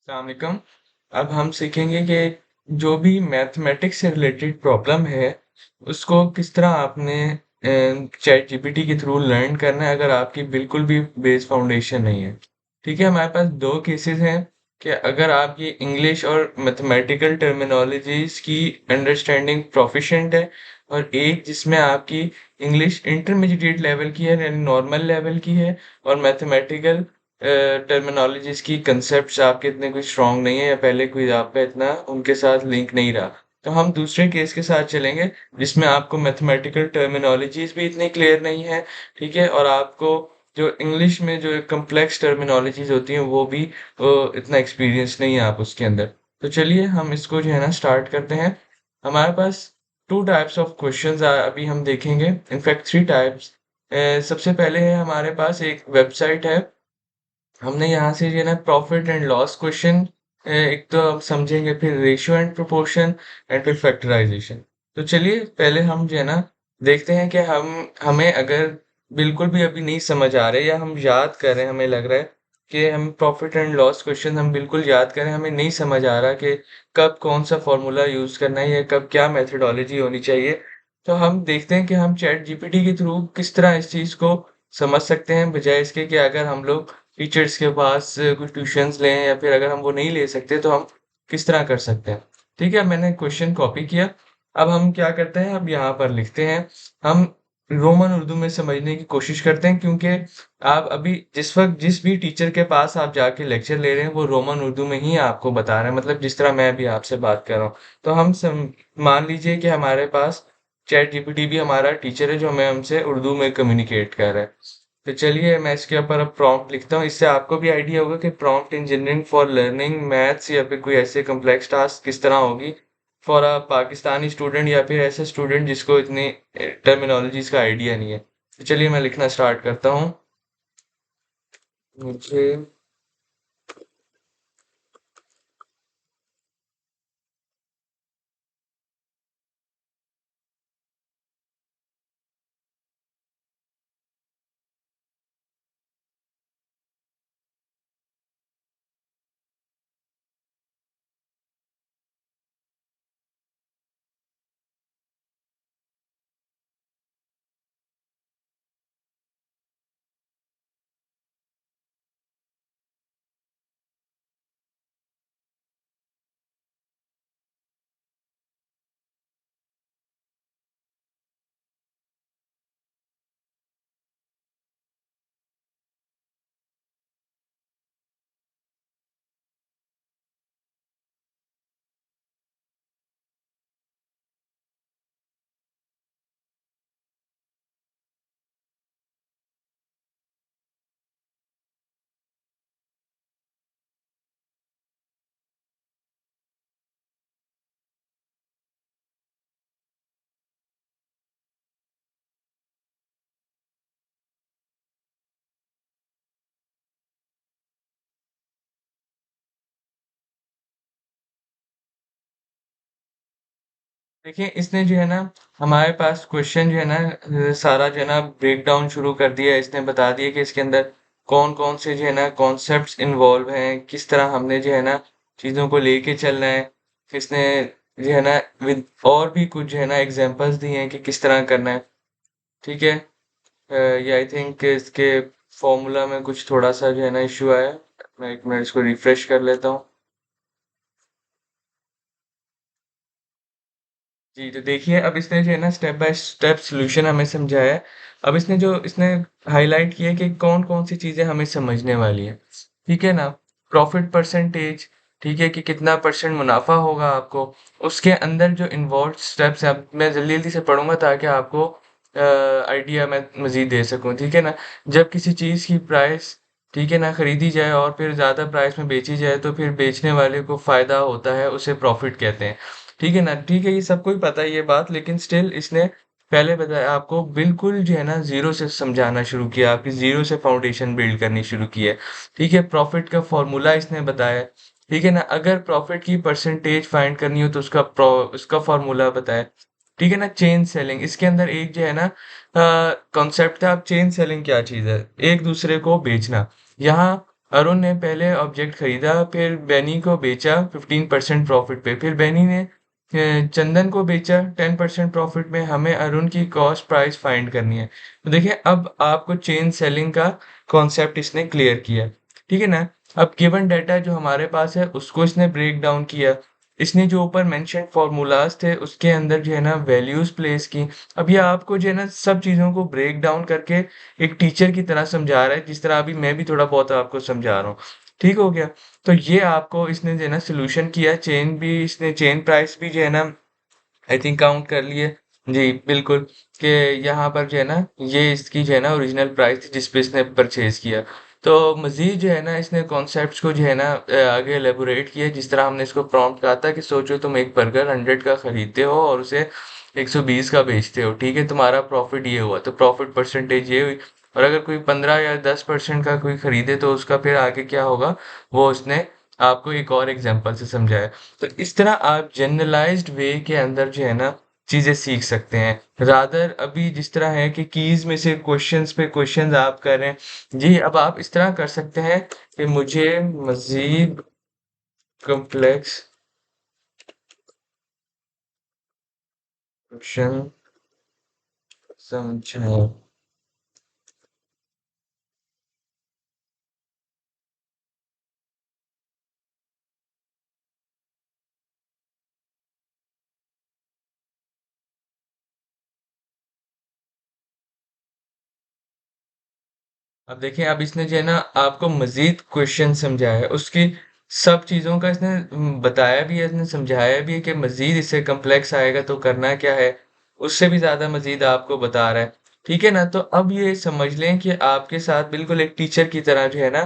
अस्सलाम वालेकुम। अब हम सीखेंगे कि जो भी मैथमेटिक्स से रिलेटेड प्रॉब्लम है, उसको किस तरह आपने चैट जीपीटी के थ्रू लर्न करना है अगर आपकी बिल्कुल भी बेस फाउंडेशन नहीं है। ठीक है, हमारे पास दो केसेस हैं कि अगर आपकी इंग्लिश और मैथमेटिकल टर्मिनोलॉजीज की अंडरस्टैंडिंग प्रोफिशिएंट है और एक जिसमें आपकी इंग्लिश इंटरमीडिएट लेवल की है यानी नॉर्मल लेवल की है और मैथमेटिकल टर्मिनोलॉजीज की कंसेप्ट्स आपके इतने कोई स्ट्रांग नहीं है या पहले कोई आपका इतना उनके साथ लिंक नहीं रहा। तो हम दूसरे केस के साथ चलेंगे जिसमें आपको मैथमेटिकल टर्मिनोलॉजीज भी इतनी क्लियर नहीं है, ठीक है, और आपको जो इंग्लिश में जो कॉम्प्लेक्स टर्मिनोलॉजीज होती हैं वो भी इतना एक्सपीरियंस नहीं है आप उसके अंदर। तो चलिए हम इसको जो है ना स्टार्ट करते हैं। हमारे पास टू टाइप्स ऑफ क्वेश्चंस अभी हम देखेंगे, इनफैक्ट थ्री टाइप्स। सबसे पहले है हमारे पास एक वेबसाइट है, हमने यहाँ से जो है ना प्रॉफिट एंड लॉस क्वेश्चन एक तो हम समझेंगे, फिर रेशियो एंड प्रोपोर्शन एंड फिर फैक्टराइजेशन। तो चलिए पहले हम जो है ना देखते हैं कि हम हमें अगर बिल्कुल भी अभी नहीं समझ आ रहे या हम याद कर रहे हैं, हमें लग रहा है कि हम प्रॉफिट एंड लॉस क्वेश्चन हम बिल्कुल याद करें, हमें नहीं समझ आ रहा कि कब कौन सा फॉर्मूला यूज करना है या कब क्या मेथडोलॉजी होनी चाहिए। तो हम देखते हैं कि हम चैट जीपीटी के थ्रू किस तरह इस चीज को समझ सकते हैं, बजाय इसके कि अगर हम लोग टीचर्स के पास कुछ ट्यूशंस लें या फिर अगर हम वो नहीं ले सकते तो हम किस तरह कर सकते हैं। ठीक है, मैंने क्वेश्चन कॉपी किया। अब हम क्या करते हैं, अब यहाँ पर लिखते हैं। हम रोमन उर्दू में समझने की कोशिश करते हैं क्योंकि आप अभी जिस वक्त जिस भी टीचर के पास आप जाके लेक्चर ले रहे हैं वो रोमन उर्दू में ही आपको बता रहे हैं, मतलब जिस तरह मैं भी आपसे बात कर रहा हूँ। तो मान लीजिए कि हमारे पास चैट जीपीटी भी हमारा टीचर है जो हमें हमसे उर्दू में कम्युनिकेट कर रहा है। तो चलिए मैं इसके ऊपर अब प्रॉम्प्ट लिखता हूँ, इससे आपको भी आइडिया होगा कि prompt engineering for learning maths या फिर कोई ऐसे कॉम्प्लेक्स टास्क किस तरह होगी फॉर अ पाकिस्तानी स्टूडेंट या फिर ऐसे स्टूडेंट जिसको इतनी टर्मिनोलॉजीज का आइडिया नहीं है। तो चलिए मैं लिखना स्टार्ट करता हूँ। मुझे देखिए इसने जो है ना हमारे पास क्वेश्चन जो है ना सारा जो है ना ब्रेक डाउन शुरू कर दिया है। इसने बता दिया कि इसके अंदर कौन कौन से जो है ना कॉन्सेप्ट्स इन्वॉल्व हैं, किस तरह हमने जो है ना चीज़ों को लेके चलना है। इसने जो है ना विद और भी कुछ जो है ना एग्जांपल्स दिए हैं कि किस तरह करना है। ठीक है, ये आई थिंक इसके फॉर्मूला में कुछ थोड़ा सा जो है ना इशू आया है। मैं एक मिनट इसको रिफ्रेश कर लेता हूँ। जी, तो देखिए अब इसने जो है ना स्टेप बाय स्टेप सॉल्यूशन हमें समझाया है। अब इसने हाइलाइट किया है कि कौन-कौन सी चीज़ें हमें समझने वाली हैं। ठीक है ना? प्रॉफिट परसेंटेज, ठीक है, कि कितना परसेंट मुनाफ़ा होगा आपको। उसके अंदर जो इन्वॉल्व्ड स्टेप्स हैं, अब मैं जल्दी-जल्दी से पढ़ूँगा ताकि आपको आइडिया मैं मज़ीद दे सकूँ। ठीक है ना? जब किसी चीज़ की प्राइस, ठीक है ना, खरीदी जाए और फिर ज़्यादा प्राइस में बेची जाए तो फिर बेचने वाले को फ़ायदा होता है, उसे प्रॉफिट कहते हैं। ठीक है ना? ठीक है, ये सबको ही पता है ये बात, लेकिन स्टिल इसने पहले बताया आपको बिल्कुल जो है ना ज़ीरो से समझाना शुरू किया, आपकी ज़ीरो से फाउंडेशन बिल्ड करनी शुरू की है। ठीक है? प्रॉफ़िट का फ़ॉर्मूला इसने बताया है। ठीक है ना? अगर प्रॉफ़िट की परसेंटेज फाइंड करनी हो तो उसका फ़ॉर्मूला बताया। ठीक है ना? चेन सेलिंग, इसके अंदर एक जो है ना कॉन्सेप्ट है। अब चेन सेलिंग क्या चीज़ है? एक दूसरे को बेचना। यहाँ अरुण ने पहले ऑब्जेक्ट खरीदा, फिर बेनी को बेचा 15% प्रॉफिट पे, फिर बेनी ने चंदन को बेचा 10% प्रॉफिट में। हमें अरुण की कॉस्ट प्राइस फाइंड करनी है। तो देखिए अब आपको चेन सेलिंग का कॉन्सेप्ट इसने क्लियर किया, ठीक है ना। अब गिवन डाटा जो हमारे पास है उसको इसने ब्रेक डाउन किया। इसने जो ऊपर मेंशन फॉर्मूलाज थे उसके अंदर जो है ना वैल्यूज प्लेस की। अब ये आपको जो है ना सब चीजों को ब्रेक डाउन करके एक टीचर की तरह समझा रहा है, जिस तरह अभी मैं भी थोड़ा बहुत आपको समझा रहा हूँ। ठीक हो गया। तो ये आपको इसने जो है ना सोल्यूशन किया। चेन भी इसने चेन प्राइस भी जो है ना आई थिंक काउंट कर लिए। जी बिल्कुल। कि यहाँ पर जो है ना ये इसकी जो है ना ओरिजिनल प्राइस थी जिस पे इसने परचेज किया। तो मजीद जो है ना इसने कॉन्सेप्ट्स को जो है ना आगे एलेबोरेट किया, जिस तरह हमने इसको प्रॉम्प्ट कहा था कि सोचो तुम एक बर्गर 100 का खरीदते हो और उसे 120 का बेचते हो, ठीक है। तुम्हारा प्रॉफिट ये हुआ, तो प्रॉफिट परसेंटेज ये हुई। और अगर कोई 15 या 10% का कोई खरीदे तो उसका फिर आगे क्या होगा, वो उसने आपको एक और एग्जांपल से समझाया। तो इस तरह आप जनरलाइज्ड वे के अंदर जो है ना चीजें सीख सकते हैं। रादर अभी जिस तरह है कि कीज में से क्वेश्चंस पे क्वेश्चंस आप कर रहे हैं, जी अब आप इस तरह कर सकते हैं कि मुझे मजीद कॉम्प्लेक्स क्वेश्चन समझाएं। अब देखिए अब इसने जो है ना आपको मजीद क्वेश्चन समझाया है, उसकी सब चीजों का इसने बताया भी है, इसने समझाया भी है कि मजीद इससे कम्प्लेक्स आएगा तो करना क्या है, उससे भी ज्यादा मजीद आपको बता रहा है। ठीक है ना। तो अब ये समझ लें कि आपके साथ बिल्कुल एक टीचर की तरह जो है ना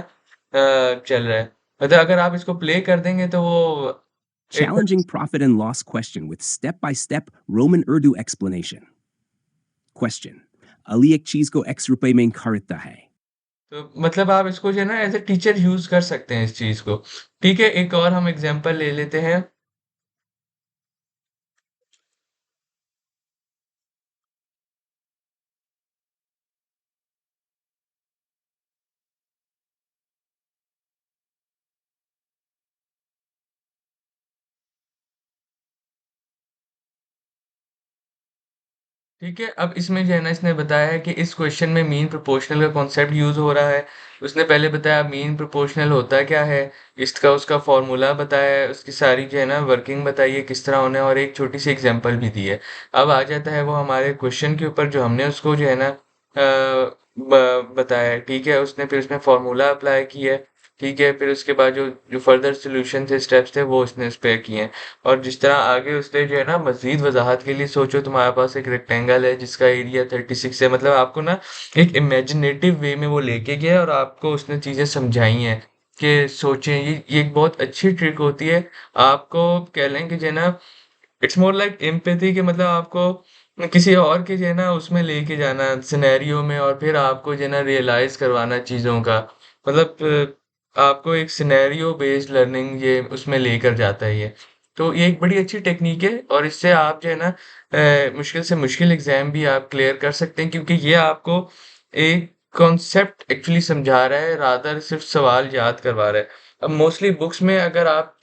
चल रहा है। मतलब अगर आप इसको प्ले कर देंगे तो वो एक Challenging profit and loss question with step by step Roman Urdu explanation. Question. Ali ek cheez ko X रुपए में खरीदता है. तो मतलब आप इसको जो है ना एज ए टीचर यूज कर सकते हैं इस चीज को। ठीक है, एक और हम एग्जांपल ले लेते हैं। ठीक है, अब इसमें जो है ना इसने बताया है कि इस क्वेश्चन में मीन प्रोपोर्शनल का कॉन्सेप्ट यूज हो रहा है। उसने पहले बताया मीन प्रोपोर्शनल होता क्या है, इसका उसका फॉर्मूला बताया है, उसकी सारी जो है ना वर्किंग बताई है किस तरह होने, और एक छोटी सी एग्जांपल भी दी है। अब आ जाता है वो हमारे क्वेश्चन के ऊपर जो हमने उसको जो है ना बताया है। ठीक है, उसने फिर उसमें फॉर्मूला अप्लाई किया है। ठीक है, फिर उसके बाद जो जो फर्दर सोल्यूशन थे स्टेप्स थे वो उसने उस पे किए हैं। और जिस तरह आगे उसने जो है ना मजीद वजाहत के लिए सोचो तुम्हारे पास एक रेक्टेंगल है जिसका एरिया 36 है, मतलब आपको ना एक इमेजिनेटिव वे में वो लेके गया और आपको उसने चीजें समझाई हैं कि सोचें। ये एक बहुत अच्छी ट्रिक होती है। आपको कह लें कि जो है ना इट्स मोर लाइक एम्पैथी के, मतलब आपको किसी और के जो है ना उसमें लेके जाना सिनेरियो में और फिर आपको जो है ना रियलाइज करवाना चीजों का, मतलब आपको एक सिनेरियो बेस्ड लर्निंग ये उसमें लेकर जाता है ये। तो ये एक बड़ी अच्छी टेक्निक है और इससे आप जो है ना मुश्किल से मुश्किल एग्जाम भी आप क्लियर कर सकते हैं, क्योंकि ये आपको एक कॉन्सेप्ट एक्चुअली समझा रहा है, रादर सिर्फ सवाल याद करवा रहा है। अब मोस्टली बुक्स में अगर आप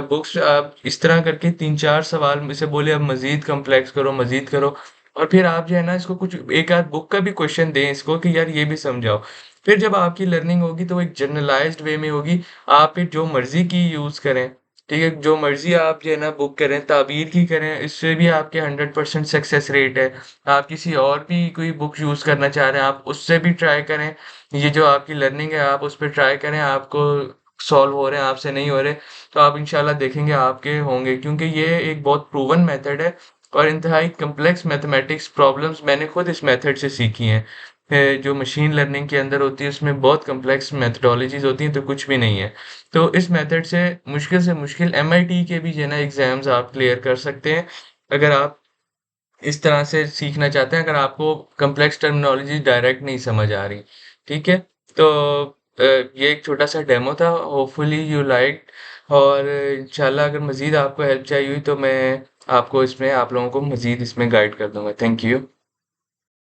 बुक्स आप इस तरह करके 3-4 सवाल में से बोले अब मजीद कॉम्प्लेक्स करो मजीद करो, और फिर आप जो है ना इसको कुछ एक आध बुक का भी क्वेश्चन दें इसको कि यार ये भी समझाओ। फिर जब आपकी लर्निंग होगी तो एक जनरलाइज्ड वे में होगी। आप फिर जो मर्जी की यूज करें, ठीक है, जो मर्जी आप जो है ना बुक करें, ताबीर की करें, इससे भी आपके 100% सक्सेस रेट है। आप किसी और भी कोई बुक यूज करना चाह रहे हैं आप उससे भी ट्राई करें। ये जो आपकी लर्निंग है आप उस पर ट्राई करें, आपको सॉल्व हो रहे हैं आपसे नहीं हो रहे, तो आप इंशाल्लाह देखेंगे आपके होंगे, क्योंकि ये एक बहुत प्रूवन मेथड है। और इंतहाई कम्प्लेक्स मैथमेटिक्स प्रॉब्लम्स मैंने खुद इस मेथड से सीखी हैं। जो मशीन लर्निंग के अंदर होती है उसमें बहुत कम्प्लेक्स मेथडोलॉजीज होती हैं तो कुछ भी नहीं है। तो इस मेथड से मुश्किल एमआईटी के भी जो है ना एग्जाम्स आप क्लियर कर सकते हैं, अगर आप इस तरह से सीखना चाहते हैं, अगर आपको कॉम्प्लेक्स टर्मिनोलॉजी डायरेक्ट नहीं समझ आ रही। ठीक है। तो ये एक छोटा सा डेमो था, होपफुली यू लाइक। और इंशाल्लाह अगर मज़ीद आपको हेल्प चाहिए हुई तो मैं आपको इसमें आप लोगों को मज़ीद इसमें गाइड कर दूंगा। Thank you.